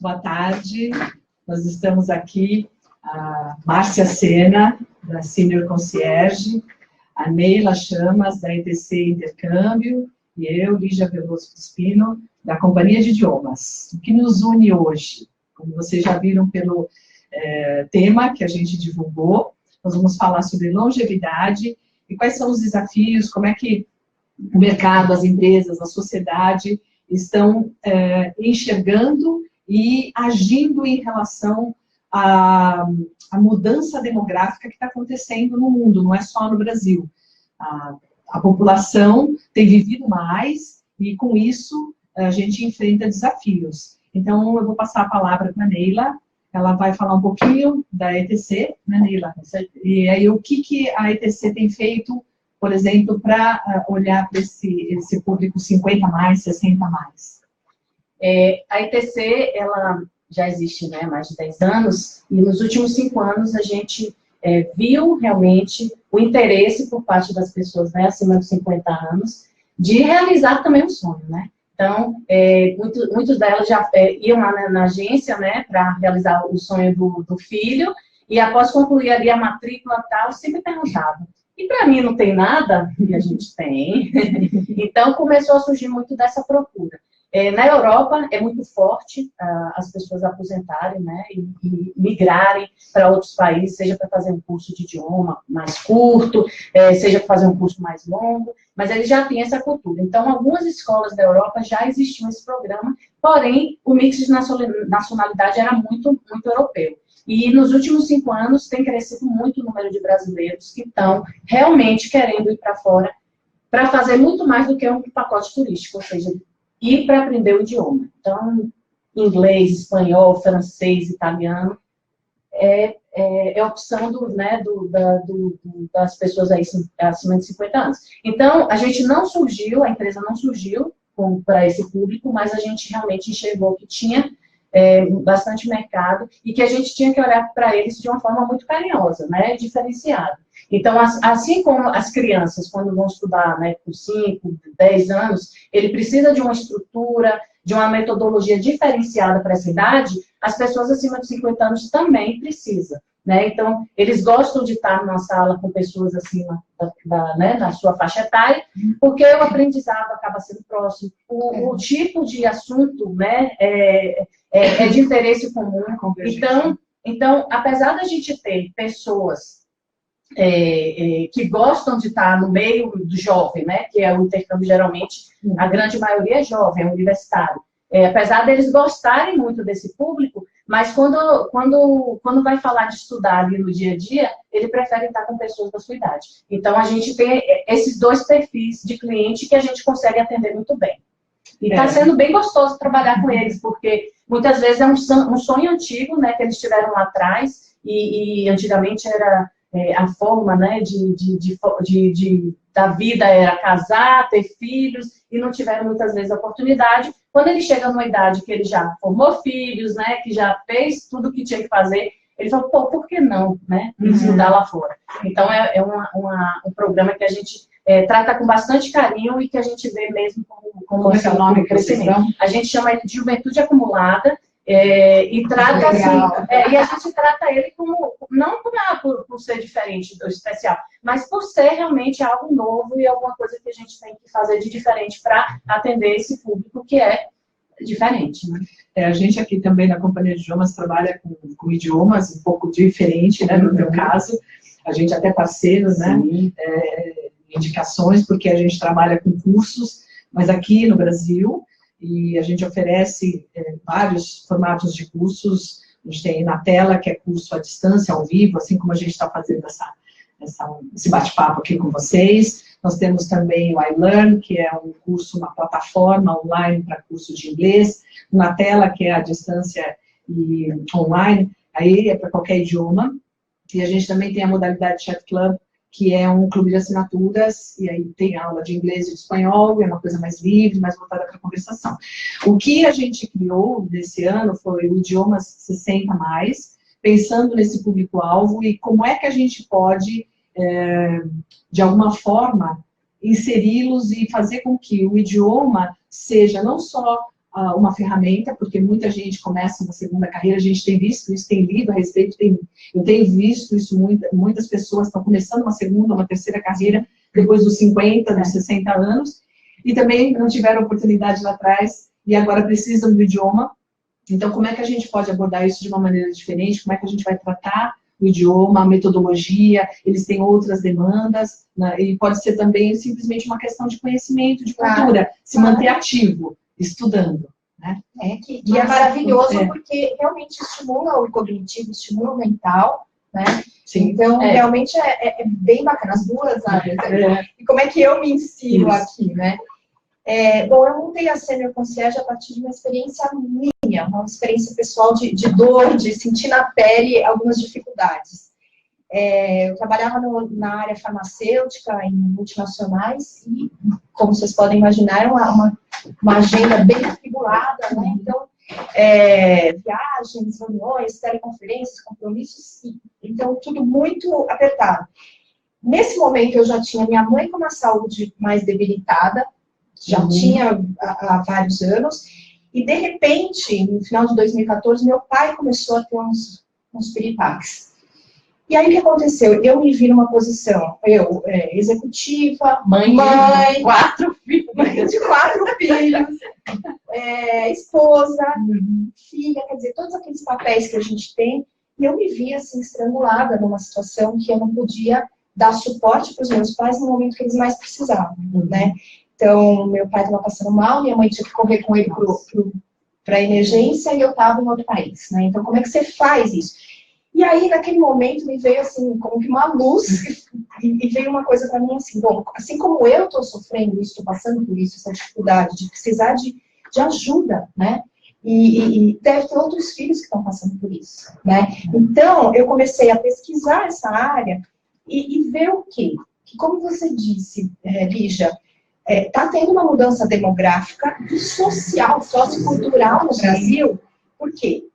Boa tarde, nós estamos aqui, a Márcia Sena, da Senior Concierge, a Neila Chamas, da ETC Intercâmbio, e eu, Lígia Veloso Espino, da Companhia de Idiomas. O que nos une hoje? Como vocês já viram pelo tema que a gente divulgou, nós vamos falar sobre longevidade e quais são os desafios, como é que o mercado, as empresas, a sociedade estão enxergando e agindo em relação à mudança demográfica que está acontecendo no mundo, não é só no Brasil. A população tem vivido mais e, com isso, a gente enfrenta desafios. Então, eu vou passar a palavra para a Neila, ela vai falar um pouquinho da ETC, né, Neila? E aí, o que a ETC tem feito, por exemplo, para olhar para esse público 50 mais, 60 mais? A ETC, ela já existe, né, há mais de 10 anos, e nos últimos 5 anos a gente viu realmente o interesse por parte das pessoas, né, acima de 50 anos, de realizar também um sonho, né? Então, muitos delas já iam lá na agência, né, para realizar o sonho do filho, e após concluir ali a matrícula e tal, sempre perguntavam: e para mim não tem nada? E a gente tem. Então, começou a surgir muito dessa procura. Na Europa, é muito forte as pessoas aposentarem, né, e migrarem para outros países, seja para fazer um curso de idioma mais curto, seja para fazer um curso mais longo, mas eles já têm essa cultura. Então, algumas escolas da Europa já existiam esse programa, porém, o mix de nacionalidade era muito, muito europeu. E nos últimos 5 anos tem crescido muito o número de brasileiros que estão realmente querendo ir para fora para fazer muito mais do que um pacote turístico, ou seja, ir para aprender o idioma. Então, inglês, espanhol, francês, italiano, é a opção das pessoas aí acima de 50 anos. Então, a gente não surgiu, a empresa não surgiu para esse público, mas a gente realmente enxergou que tinha bastante mercado e que a gente tinha que olhar para eles de uma forma muito carinhosa, né, diferenciada. Então, assim como as crianças, quando vão estudar, né, por 5, 10 anos, ele precisa de uma estrutura, de uma metodologia diferenciada para essa idade, as pessoas acima de 50 anos também precisam, né? Então, eles gostam de estar numa sala com pessoas acima da sua faixa etária, porque o aprendizado acaba sendo próximo, o tipo de assunto, né, é de interesse comum. Então, apesar da gente ter pessoas que gostam de estar no meio do jovem, né, que é o intercâmbio, geralmente, a grande maioria é jovem, é universitário. Apesar deles gostarem muito desse público, mas quando vai falar de estudar ali no dia a dia, ele prefere estar com pessoas da sua idade. Então, a gente tem esses 2 perfis de cliente que a gente consegue atender muito bem. E está sendo bem gostoso trabalhar com eles, porque muitas vezes é um sonho antigo, né, que eles tiveram lá atrás, e antigamente era a forma, né, da vida era casar, ter filhos, e não tiveram muitas vezes a oportunidade. Quando ele chega numa idade que ele já formou filhos, né, que já fez tudo o que tinha que fazer, ele falou: pô, por que não, né, estudar lá fora? Então, um programa que a gente trata com bastante carinho e que a gente vê mesmo como é o nome crescimento. A gente chama ele de juventude acumulada, e trata assim, e a gente trata ele como, não por ser diferente ou especial, mas por ser realmente algo novo e alguma coisa que a gente tem que fazer de diferente para atender esse público que é diferente, né? A gente aqui também na Companhia de Idiomas trabalha com idiomas um pouco diferente, né, no meu caso, a gente até parceiro, né, indicações, porque a gente trabalha com cursos, mas aqui no Brasil, e a gente oferece vários formatos de cursos. A gente tem na tela, que é curso à distância, ao vivo, assim como a gente está fazendo esse bate-papo aqui com vocês. Nós temos também o iLearn, que é um curso, uma plataforma online para curso de inglês. Na tela, que é à distância e online, aí é para qualquer idioma. E a gente também tem a modalidade Chat Club, que é um clube de assinaturas, e aí tem aula de inglês e de espanhol, é uma coisa mais livre, mais voltada para a conversação. O que a gente criou nesse ano foi o Idiomas 60 mais, pensando nesse público-alvo e como é que a gente pode, de alguma forma, inseri-los e fazer com que o idioma seja não só uma ferramenta, porque muita gente começa uma segunda carreira, a gente tem visto isso, tem lido a respeito, eu tenho visto isso, muitas pessoas estão começando uma segunda, uma terceira carreira, depois dos 50, dos 60 anos, e também não tiveram oportunidade lá atrás, e agora precisam do idioma. Então, como é que a gente pode abordar isso de uma maneira diferente? Como é que a gente vai tratar o idioma, a metodologia? Eles têm outras demandas, né? E pode ser também simplesmente uma questão de conhecimento, de cultura, se manter ativo, estudando. Né? E é maravilhoso porque realmente estimula o cognitivo, estimula o mental, né? Sim. Então, realmente é bem bacana, as duas áreas. E como é que eu me ensino aqui, né? Bom, eu montei a Senior Concierge a partir de uma experiência minha, uma experiência pessoal de dor, de sentir na pele algumas dificuldades. Eu trabalhava na área farmacêutica, em multinacionais, e, como vocês podem imaginar, era uma agenda bem atribulada, né? Então, viagens, reuniões, teleconferências, compromissos, então, tudo muito apertado. Nesse momento, eu já tinha minha mãe com uma saúde mais debilitada, já tinha há vários anos, e, de repente, no final de 2014, meu pai começou a ter uns piripaques. E aí, o que aconteceu? Eu me vi numa posição, executiva, mãe de 4 filhos, esposa, filha, quer dizer, todos aqueles papéis que a gente tem, e eu me vi, assim, estrangulada numa situação que eu não podia dar suporte para os meus pais no momento que eles mais precisavam, né? Então, meu pai estava passando mal, minha mãe tinha que correr com ele para a emergência, e eu estava em outro país, né? Então, como é que você faz isso? E aí, naquele momento, me veio, assim, como que uma luz, e veio uma coisa para mim, assim, bom, assim como eu estou sofrendo isso, estou passando por isso, essa dificuldade de precisar de ajuda, né? E deve ter outros filhos que estão passando por isso, né? Então, eu comecei a pesquisar essa área e ver o quê? Que, como você disse, Lígia, está tendo uma mudança demográfica e social, sociocultural no Brasil. Por quê?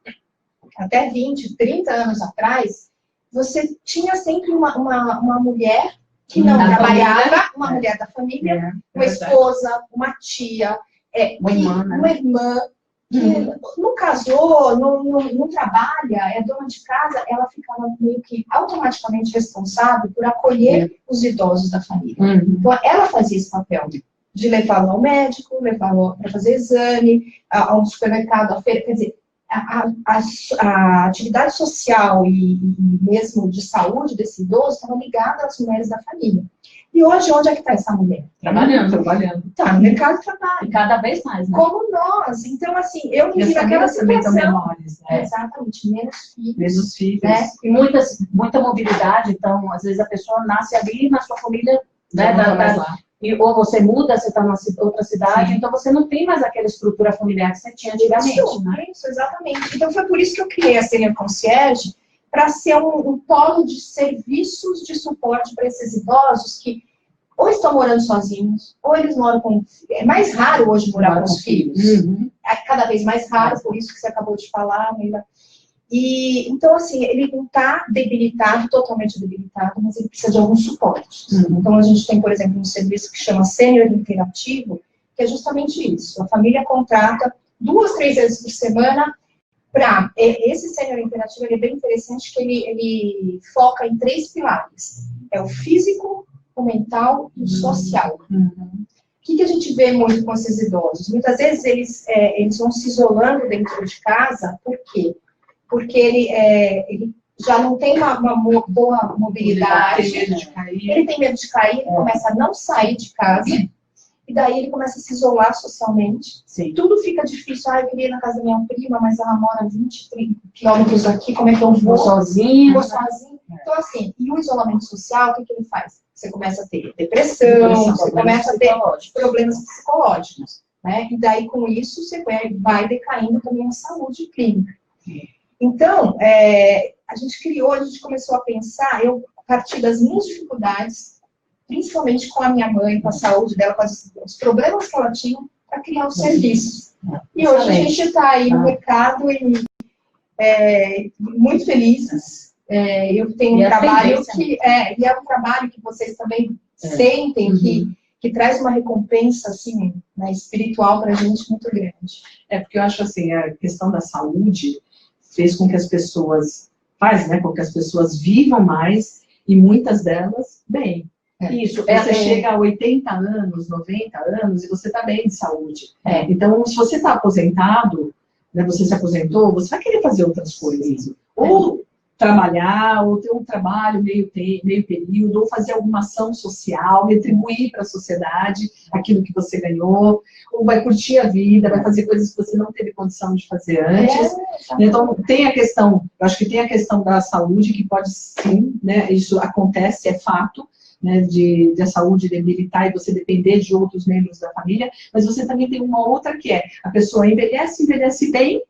Até 20, 30 anos atrás, você tinha sempre uma mulher que não trabalhava, uma mulher da família, uma esposa, uma tia, uma irmã, que não casou, não trabalha, é dona de casa, ela ficava meio que automaticamente responsável por acolher os idosos da família. Então, ela fazia esse papel de levá-lo ao médico, levá-lo para fazer exame, ao supermercado, à feira, quer dizer, a atividade social e mesmo de saúde desse idoso estava ligada às mulheres da família. E hoje, onde é que está essa mulher? Trabalhando. Está no mercado de trabalho. E cada vez mais, né? Como nós. Então, assim, eu me vi naquela situação. Menores, né? Exatamente, menos filhos. Né? E muita mobilidade, então, às vezes a pessoa nasce ali na sua família, né? Ou você muda, você está numa outra cidade, então você não tem mais aquela estrutura familiar que você tinha antigamente. Isso, exatamente. Então foi por isso que eu criei a Senior Concierge, para ser um polo de serviços de suporte para esses idosos que ou estão morando sozinhos, ou eles moram com... É mais raro hoje morar com os filhos. É cada vez mais raro, por isso que você acabou de falar, Neila. E, então, assim, ele não está debilitado, totalmente debilitado, mas ele precisa de alguns suportes. Então, a gente tem, por exemplo, um serviço que chama Sênior Interativo, que é justamente isso. A família contrata 2, 3 vezes por semana para... Esse Sênior Interativo, ele é bem interessante, que ele foca em 3 pilares. É o físico, o mental e o social. O que a gente vê muito com esses idosos? Muitas vezes eles vão se isolando dentro de casa, por quê? Porque ele já não tem uma boa mobilidade, ele tem medo de cair, ele começa a não sair de casa, e daí ele começa a se isolar socialmente. Tudo fica difícil. Eu queria ir na casa da minha prima, mas ela mora 20, 30 quilômetros aqui, como é que eu vou? Sozinho. Então, assim, e o isolamento social, o que ele faz? Você começa a ter depressão, você começa a ter problemas psicológicos, né? E daí, com isso, você vai decaindo também a saúde clínica. Então, a gente começou a pensar, eu, a partir das minhas dificuldades, principalmente com a minha mãe, com a saúde dela, com os problemas que ela tinha, para criar os serviços. E hoje a gente está aí no mercado e muito felizes. Eu tenho um trabalho que... e é um trabalho que vocês também sentem, que traz uma recompensa, assim, né, espiritual para a gente muito grande. Porque eu acho assim, a questão da saúde fez com que as pessoas, faz, né, com que as pessoas vivam mais e muitas delas bem. Isso. Você chega a 80 anos, 90 anos e você está bem de saúde. Então, se você está aposentado, né, você se aposentou, você vai querer fazer outras coisas. Ou trabalhar, ou ter um trabalho meio período, ou fazer alguma ação social, retribuir para a sociedade aquilo que você ganhou, ou vai curtir a vida, vai fazer coisas que você não teve condição de fazer antes. Então, tem a questão, eu acho que tem a questão da saúde, que pode sim, né, isso acontece, é fato, né, de a saúde debilitar e você depender de outros membros da família, mas você também tem uma outra que é, a pessoa envelhece bem,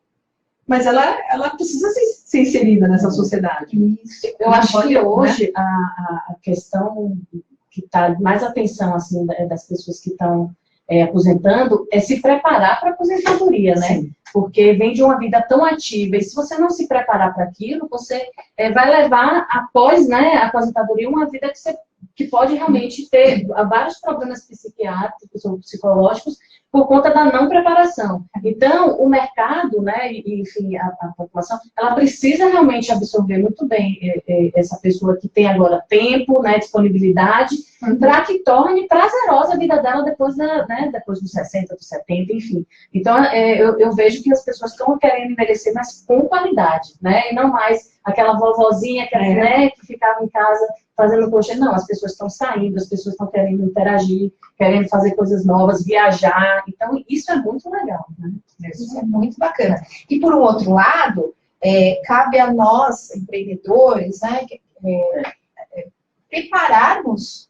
mas ela precisa ser inserida nessa sociedade. Isso. Eu acho que hoje, né, a questão que está mais atenção, assim, das pessoas que estão aposentando, é se preparar para a aposentadoria, né? Sim. Porque vem de uma vida tão ativa, e se você não se preparar para aquilo, você vai levar, após, né, a aposentadoria, uma vida que pode realmente ter vários problemas psiquiátricos ou psicológicos por conta da não preparação. Então, o mercado, né, e, enfim, a população, ela precisa realmente absorver muito bem essa pessoa que tem agora tempo, né, disponibilidade, para que torne prazerosa a vida dela depois dos 60, dos 70, enfim. Então, eu vejo que as pessoas estão querendo envelhecer, mas com qualidade, né, e não mais aquela vovozinha né, que ficava em casa fazendo coxa. Não, as pessoas estão saindo, as pessoas estão querendo interagir, querendo fazer coisas novas, viajar. Então, isso é muito legal, né? Isso é muito bacana. E, por um outro lado, cabe a nós, empreendedores, né, prepararmos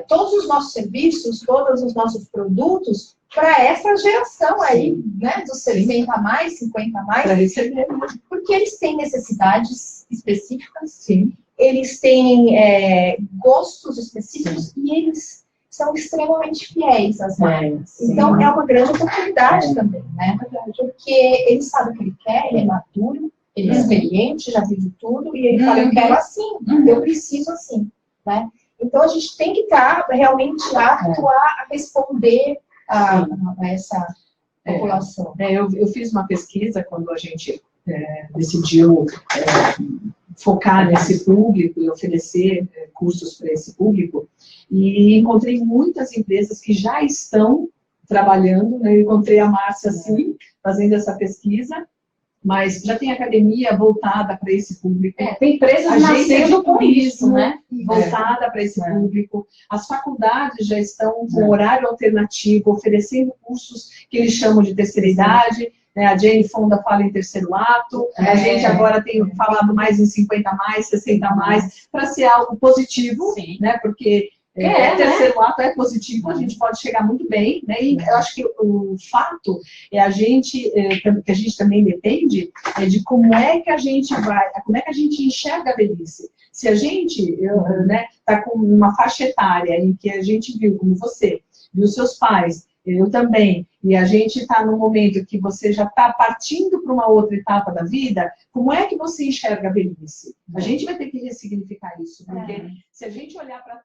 todos os nossos serviços, todos os nossos produtos para essa geração aí, né, dos 60 a mais, 50 a mais, porque eles têm necessidades específicas, sim. Eles têm gostos específicos e eles são extremamente fiéis às marcas. Então, é uma grande oportunidade também, né? Porque ele sabe o que ele quer, ele é maduro, ele é experiente, já vive tudo, e ele fala, eu quero assim, eu preciso assim, né? Então, a gente tem que estar realmente apto a responder a essa população. Eu fiz uma pesquisa quando a gente decidiu focar nesse público e oferecer cursos para esse público, e encontrei muitas empresas que já estão trabalhando, né? Eu encontrei a Márcia, assim, fazendo essa pesquisa, mas já tem academia voltada para esse público. Tem empresas nascendo com isso, né? Voltada para esse público. As faculdades já estão com horário alternativo, oferecendo cursos que eles chamam de terceira idade. A Jane Fonda fala em terceiro ato, a gente agora tem falado mais em 50 mais, 60 mais, para ser algo positivo, né? Porque terceiro ato é positivo, a gente pode chegar muito bem, né? E eu acho que o fato que a gente também depende de como é que a gente enxerga a velhice. Se a gente tá com uma faixa etária em que a gente viu, como você, viu seus pais, eu também, e a gente está num momento que você já está partindo para uma outra etapa da vida, como é que você enxerga a velhice? A gente vai ter que ressignificar isso, porque se a gente olhar para